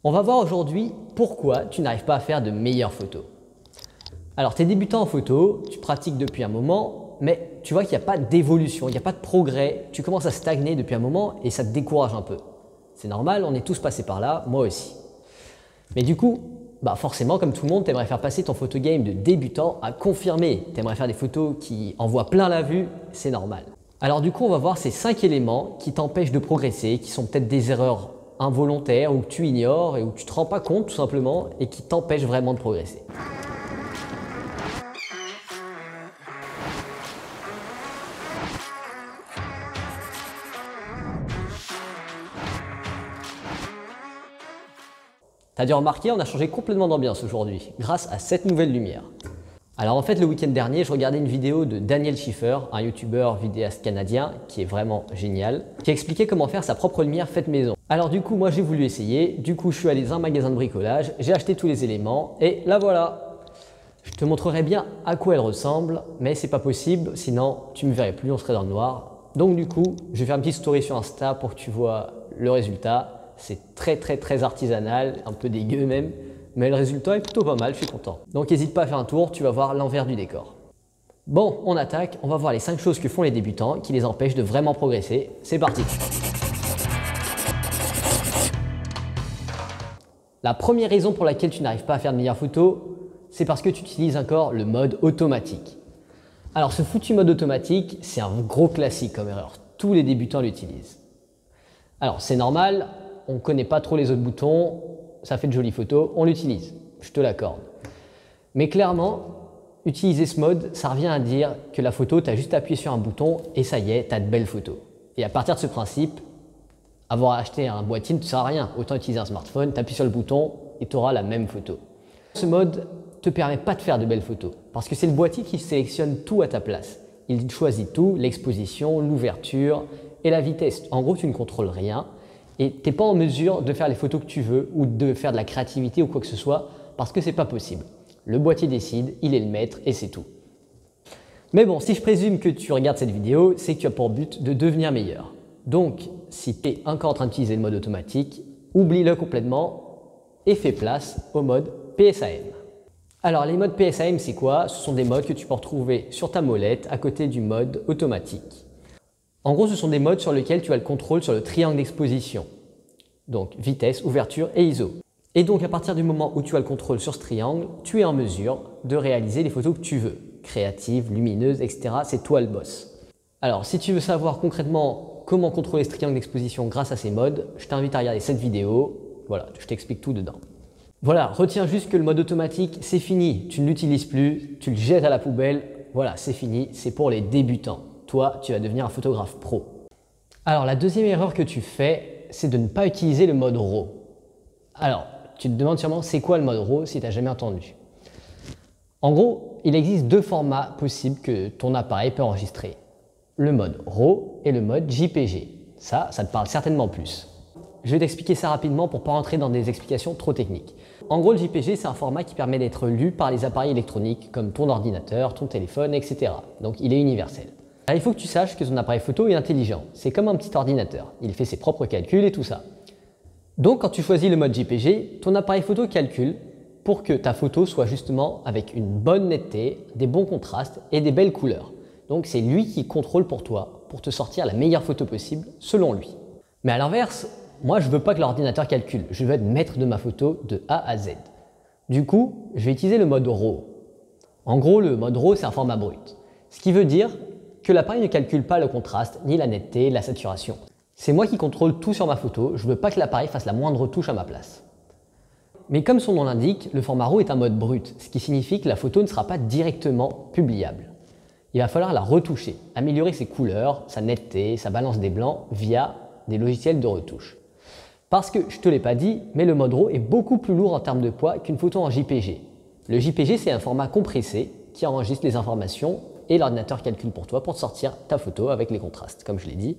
On va voir aujourd'hui pourquoi tu n'arrives pas à faire de meilleures photos. Alors, tu es débutant en photo, tu pratiques depuis un moment, mais tu vois qu'il n'y a pas d'évolution, il n'y a pas de progrès, tu commences à stagner depuis un moment et ça te décourage un peu. C'est normal, on est tous passés par là, moi aussi. Mais du coup, forcément, comme tout le monde, tu aimerais faire passer ton photo game de débutant à confirmé. Tu aimerais faire des photos qui envoient plein la vue, c'est normal. Alors du coup, on va voir ces 5 éléments qui t'empêchent de progresser, qui sont peut-être des erreurs involontaires ou que tu ignores et où tu ne te rends pas compte tout simplement et qui t'empêchent vraiment de progresser. Tu as dû remarquer, on a changé complètement d'ambiance aujourd'hui grâce à cette nouvelle lumière. Alors en fait, le week-end dernier, je regardais une vidéo de Daniel Schiffer, un youtubeur vidéaste canadien qui est vraiment génial, qui expliquait comment faire sa propre lumière faite maison. Alors du coup, moi j'ai voulu essayer, du coup je suis allé dans un magasin de bricolage, j'ai acheté tous les éléments et la voilà. Je te montrerai bien à quoi elle ressemble, mais c'est pas possible, sinon tu me verrais plus, on serait dans le noir. Donc du coup, je vais faire une petite story sur Insta pour que tu vois le résultat. C'est très artisanal, un peu dégueu même, mais le résultat est plutôt pas mal, je suis content. Donc n'hésite pas à faire un tour, tu vas voir l'envers du décor. Bon, on attaque, on va voir les 5 choses que font les débutants qui les empêchent de vraiment progresser. C'est parti! La première raison pour laquelle tu n'arrives pas à faire de meilleures photos, c'est parce que tu utilises encore le mode automatique. Alors ce foutu mode automatique, c'est un gros classique comme erreur. Tous les débutants l'utilisent. Alors c'est normal, on ne connaît pas trop les autres boutons, ça fait de jolies photos, on l'utilise, je te l'accorde. Mais clairement, utiliser ce mode, ça revient à dire que la photo, tu as juste appuyé sur un bouton et ça y est, tu as de belles photos. Et à partir de ce principe, avoir acheté un boîtier ne te sert à rien. Autant utiliser un smartphone, tu appuies sur le bouton et tu auras la même photo. Ce mode ne te permet pas de faire de belles photos parce que c'est le boîtier qui sélectionne tout à ta place. Il choisit tout, l'exposition, l'ouverture et la vitesse. En gros, tu ne contrôles rien et tu n'es pas en mesure de faire les photos que tu veux ou de faire de la créativité ou quoi que ce soit parce que ce n'est pas possible. Le boîtier décide, il est le maître et c'est tout. Mais bon, si je présume que tu regardes cette vidéo, c'est que tu as pour but de devenir meilleur. Donc, si tu es encore en train d'utiliser le mode automatique, oublie-le complètement et fais place au mode PSAM. Alors, les modes PSAM, c'est quoi? Ce sont des modes que tu peux retrouver sur ta molette à côté du mode automatique. En gros, ce sont des modes sur lesquels tu as le contrôle sur le triangle d'exposition. Donc, vitesse, ouverture et ISO. Et donc, à partir du moment où tu as le contrôle sur ce triangle, tu es en mesure de réaliser les photos que tu veux. Créatives, lumineuses, etc. C'est toi le boss. Alors, si tu veux savoir concrètement comment contrôler ce triangle d'exposition grâce à ces modes, je t'invite à regarder cette vidéo. Voilà, je t'explique tout dedans. Voilà, retiens juste que le mode automatique, c'est fini. Tu ne l'utilises plus, tu le jettes à la poubelle. Voilà, c'est fini, c'est pour les débutants. Toi, tu vas devenir un photographe pro. Alors, la deuxième erreur que tu fais, c'est de ne pas utiliser le mode RAW. Alors, tu te demandes sûrement, c'est quoi le mode RAW si tu n'as jamais entendu? En gros, il existe 2 formats possibles que ton appareil peut enregistrer. Le mode RAW et le mode JPG. Ça te parle certainement plus. Je vais t'expliquer ça rapidement pour ne pas rentrer dans des explications trop techniques. En gros, le JPG, c'est un format qui permet d'être lu par les appareils électroniques comme ton ordinateur, ton téléphone, etc. Donc, il est universel. Alors, il faut que tu saches que ton appareil photo est intelligent. C'est comme un petit ordinateur. Il fait ses propres calculs et tout ça. Donc, quand tu choisis le mode JPG, ton appareil photo calcule pour que ta photo soit justement avec une bonne netteté, des bons contrastes et des belles couleurs. Donc, c'est lui qui contrôle pour toi, pour te sortir la meilleure photo possible, selon lui. Mais à l'inverse, moi, je ne veux pas que l'ordinateur calcule. Je veux être maître de ma photo de A à Z. Du coup, je vais utiliser le mode RAW. En gros, le mode RAW, c'est un format brut. Ce qui veut dire que l'appareil ne calcule pas le contraste, ni la netteté, la saturation. C'est moi qui contrôle tout sur ma photo. Je ne veux pas que l'appareil fasse la moindre touche à ma place. Mais comme son nom l'indique, le format RAW est un mode brut, ce qui signifie que la photo ne sera pas directement publiable. Il va falloir la retoucher, améliorer ses couleurs, sa netteté, sa balance des blancs via des logiciels de retouche. Parce que, je ne te l'ai pas dit, mais le mode RAW est beaucoup plus lourd en termes de poids qu'une photo en JPG. Le JPG, c'est un format compressé qui enregistre les informations et l'ordinateur calcule pour toi pour te sortir ta photo avec les contrastes, comme je l'ai dit.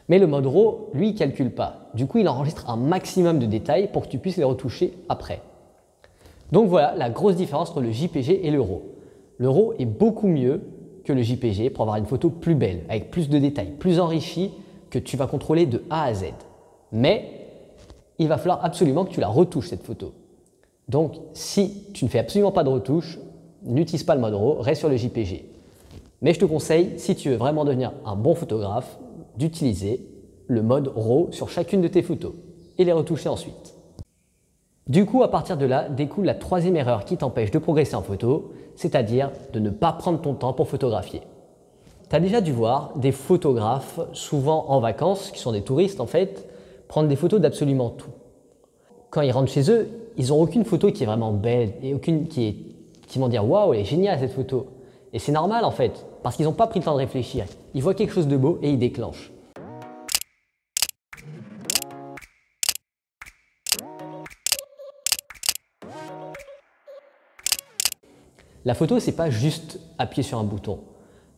Mais le mode RAW, lui, il ne calcule pas. Du coup, il enregistre un maximum de détails pour que tu puisses les retoucher après. Donc voilà la grosse différence entre le JPG et le RAW. Le RAW est beaucoup mieux que le JPG pour avoir une photo plus belle, avec plus de détails, plus enrichie, que tu vas contrôler de A à Z. Mais il va falloir absolument que tu la retouches cette photo. Donc si tu ne fais absolument pas de retouche, n'utilise pas le mode RAW, reste sur le JPG. Mais je te conseille, si tu veux vraiment devenir un bon photographe, d'utiliser le mode RAW sur chacune de tes photos et les retoucher ensuite. Du coup, à partir de là, découle la troisième erreur qui t'empêche de progresser en photo, c'est-à-dire de ne pas prendre ton temps pour photographier. Tu as déjà dû voir des photographes, souvent en vacances, qui sont des touristes en fait, prendre des photos d'absolument tout. Quand ils rentrent chez eux, ils n'ont aucune photo qui est vraiment belle et aucune qui vont dire « Waouh, elle est géniale cette photo ». Et c'est normal en fait, parce qu'ils n'ont pas pris le temps de réfléchir. Ils voient quelque chose de beau et ils déclenchent. La photo, c'est pas juste appuyer sur un bouton.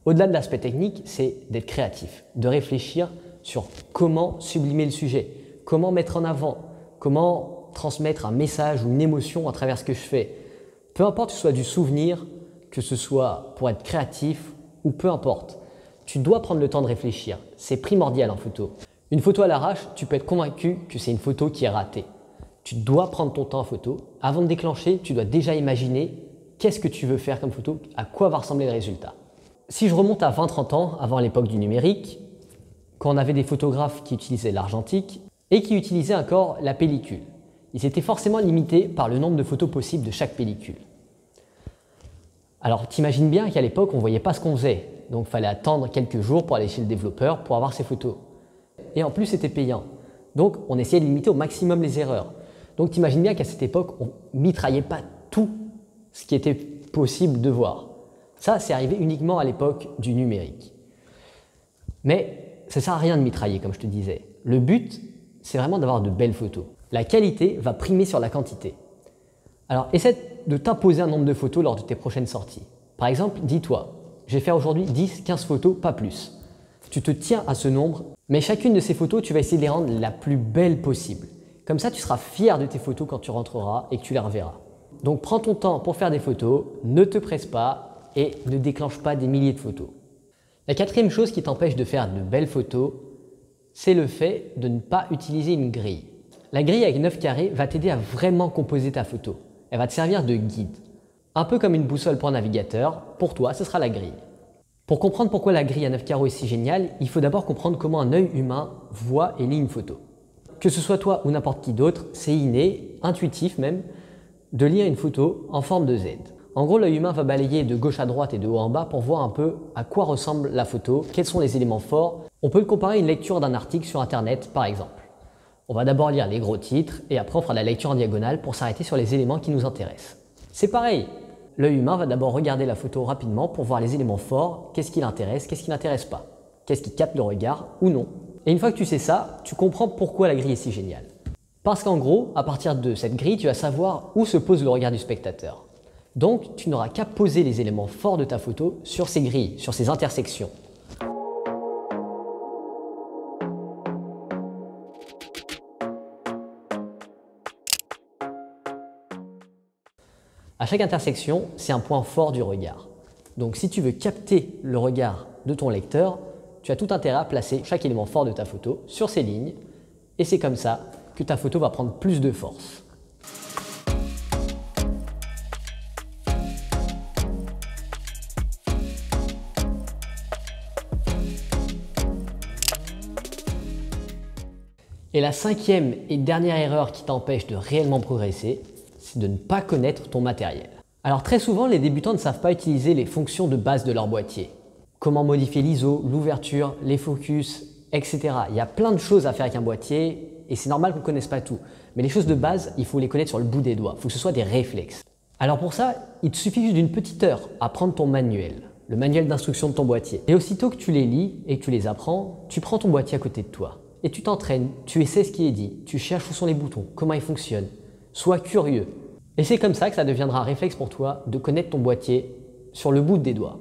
Au-delà de l'aspect technique, c'est d'être créatif, de réfléchir sur comment sublimer le sujet, comment mettre en avant, comment transmettre un message ou une émotion à travers ce que je fais. Peu importe que ce soit du souvenir, que ce soit pour être créatif ou peu importe. Tu dois prendre le temps de réfléchir, c'est primordial en photo. Une photo à l'arrache, tu peux être convaincu que c'est une photo qui est ratée. Tu dois prendre ton temps en photo. Avant de déclencher, tu dois déjà imaginer qu'est-ce que tu veux faire comme photo, à quoi va ressembler le résultat. Si je remonte à 20-30 ans, avant l'époque du numérique, quand on avait des photographes qui utilisaient l'argentique et qui utilisaient encore la pellicule, ils étaient forcément limités par le nombre de photos possibles de chaque pellicule. Alors t'imagines bien qu'à l'époque, on ne voyait pas ce qu'on faisait, donc il fallait attendre quelques jours pour aller chez le développeur pour avoir ces photos. Et en plus, c'était payant. Donc on essayait de limiter au maximum les erreurs. Donc t'imagines bien qu'à cette époque, on ne mitraillait pas tout ce qui était possible de voir. Ça, c'est arrivé uniquement à l'époque du numérique. Mais ça ne sert à rien de mitrailler, comme je te disais. Le but, c'est vraiment d'avoir de belles photos. La qualité va primer sur la quantité. Alors, essaie de t'imposer un nombre de photos lors de tes prochaines sorties. Par exemple, dis-toi, je vais faire aujourd'hui 10-15 photos, pas plus. Tu te tiens à ce nombre, mais chacune de ces photos, tu vas essayer de les rendre la plus belle possible. Comme ça, tu seras fier de tes photos quand tu rentreras et que tu les reverras. Donc prends ton temps pour faire des photos, ne te presse pas et ne déclenche pas des milliers de photos. La quatrième chose qui t'empêche de faire de belles photos, c'est le fait de ne pas utiliser une grille. La grille avec 9 carrés va t'aider à vraiment composer ta photo. Elle va te servir de guide. Un peu comme une boussole pour un navigateur, pour toi, ce sera la grille. Pour comprendre pourquoi la grille à 9 carreaux est si géniale, il faut d'abord comprendre comment un œil humain voit et lit une photo. Que ce soit toi ou n'importe qui d'autre, c'est inné, intuitif même, de lire une photo en forme de Z. En gros, l'œil humain va balayer de gauche à droite et de haut en bas pour voir un peu à quoi ressemble la photo, quels sont les éléments forts. On peut le comparer à une lecture d'un article sur Internet, par exemple. On va d'abord lire les gros titres et après on fera la lecture en diagonale pour s'arrêter sur les éléments qui nous intéressent. C'est pareil, l'œil humain va d'abord regarder la photo rapidement pour voir les éléments forts, qu'est-ce qui l'intéresse, qu'est-ce qui l'intéresse pas, qu'est-ce qui capte le regard ou non. Et une fois que tu sais ça, tu comprends pourquoi la grille est si géniale. Parce qu'en gros, à partir de cette grille, tu vas savoir où se pose le regard du spectateur. Donc, tu n'auras qu'à poser les éléments forts de ta photo sur ces grilles, sur ces intersections. À chaque intersection, c'est un point fort du regard. Donc, si tu veux capter le regard de ton lecteur, tu as tout intérêt à placer chaque élément fort de ta photo sur ces lignes. Et c'est comme ça que ta photo va prendre plus de force. Et la cinquième et dernière erreur qui t'empêche de réellement progresser, c'est de ne pas connaître ton matériel. Alors très souvent, les débutants ne savent pas utiliser les fonctions de base de leur boîtier. Comment modifier l'ISO, l'ouverture, les focus, etc. Il y a plein de choses à faire avec un boîtier et c'est normal qu'on ne connaisse pas tout. Mais les choses de base, il faut les connaître sur le bout des doigts. Il faut que ce soit des réflexes. Alors pour ça, il te suffit juste d'une petite heure à prendre ton manuel, le manuel d'instruction de ton boîtier. Et aussitôt que tu les lis et que tu les apprends, tu prends ton boîtier à côté de toi. Et tu t'entraînes, tu essaies ce qui est dit, tu cherches où sont les boutons, comment ils fonctionnent. Sois curieux. Et c'est comme ça que ça deviendra un réflexe pour toi de connaître ton boîtier sur le bout des doigts.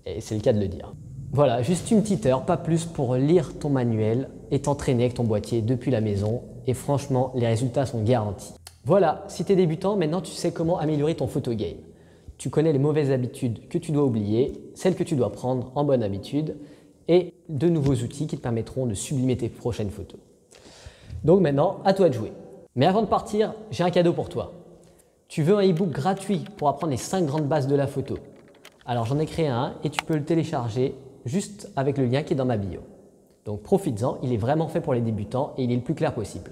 Et c'est le cas de le dire. Voilà, juste une petite heure, pas plus, pour lire ton manuel et t'entraîner avec ton boîtier depuis la maison. Et franchement, les résultats sont garantis. Voilà, si tu es débutant, maintenant tu sais comment améliorer ton photo game. Tu connais les mauvaises habitudes que tu dois oublier, celles que tu dois prendre en bonne habitude et de nouveaux outils qui te permettront de sublimer tes prochaines photos. Donc maintenant, à toi de jouer. Mais avant de partir, j'ai un cadeau pour toi. Tu veux un e-book gratuit pour apprendre les 5 grandes bases de la photo. Alors j'en ai créé un et tu peux le télécharger juste avec le lien qui est dans ma bio. Donc profites-en, il est vraiment fait pour les débutants et il est le plus clair possible.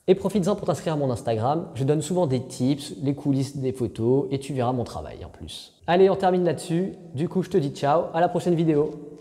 Et profites-en pour t'inscrire à mon Instagram, je donne souvent des tips, les coulisses des photos et tu verras mon travail en plus. Allez, on termine là-dessus. Du coup, je te dis ciao, à la prochaine vidéo.